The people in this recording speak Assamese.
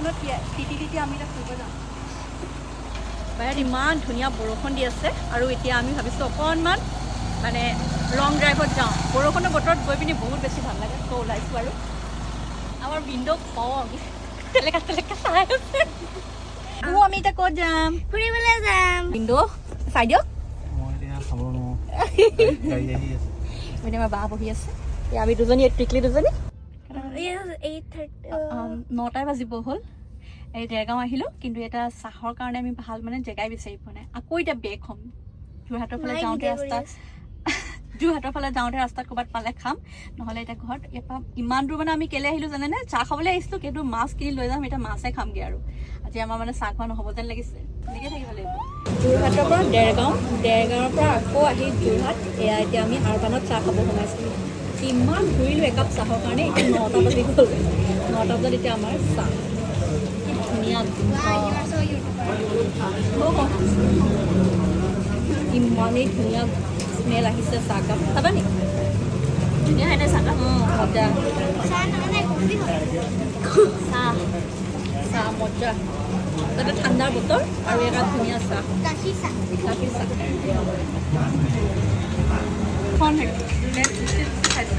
নদীখনত তিতি আমি এটা ফুৰিব যাওঁ বাহিৰত ইমান ধুনীয়া বৰষুণ দি আছে আৰু এতিয়া আমি ভাবিছোঁ অকণমান মানে লং ড্ৰাইভত যাওঁ বৰষুণৰ বতৰত গৈ পিনি বহুত বেছি ভাল লাগে ত' ওলাইছোঁ আৰু আমাৰ বিন্দু খং তেলেকা চাই আছে আমি এতিয়া ক'ত যাম ফুৰিবলৈ যাম বিন্দু চাই দিয়ক মই আমাৰ বা বহি আছে আমি দুজনী টিকলি দুজনী 9টাই বাজিব হ'ল এই দেৰগাঁও আহিলোঁ কিন্তু এটা চাহৰ কাৰণে আমি ভাল মানে জেগাই বিচাৰি পোৱা নাই আকৌ এতিয়া বেগ হ'ম যোৰহাটৰ ফালে যাওঁতে ৰাস্তাত ক'ৰবাত পালে খাম নহ'লে এতিয়া ঘৰত ইয়াৰপৰা ইমান দূৰ মানে আমি কেলৈ আহিলোঁ জানেনে চাহ খাবলৈ আহিছিলোঁ কিন্তু মাছ কিনি লৈ যাম এতিয়া মাছে খামগৈ আৰু আজি আমাৰ মানে চাহ খোৱা নহ'ব যেন লাগিছে তেনেকৈ থাকিব লাগিব যোৰহাটৰ পৰা দেৰগাঁৱৰ পৰা আকৌ আহি যোৰহাট এয়া এতিয়া আমি আৰবানত চাহ খাব সোমাইছিলোঁ ইমান ঘূৰিলোঁ একাপ চাহৰ কাৰণে এতিয়া 9টা বাজি গ'ল 9টা বজাত এতিয়া আমাৰ চাহ কি ধুনীয়া ইমানেই ধুনীয়া স্মেল আহিছে চাহকাপ খাবা নি ধুনীয়া হয় নাই চাহকাপ মজা চাহ মজা তাতে ঠাণ্ডাৰ বতৰ আৰু এটা ধুনীয়া চাহ গাখীৰ চাহ খাদ্য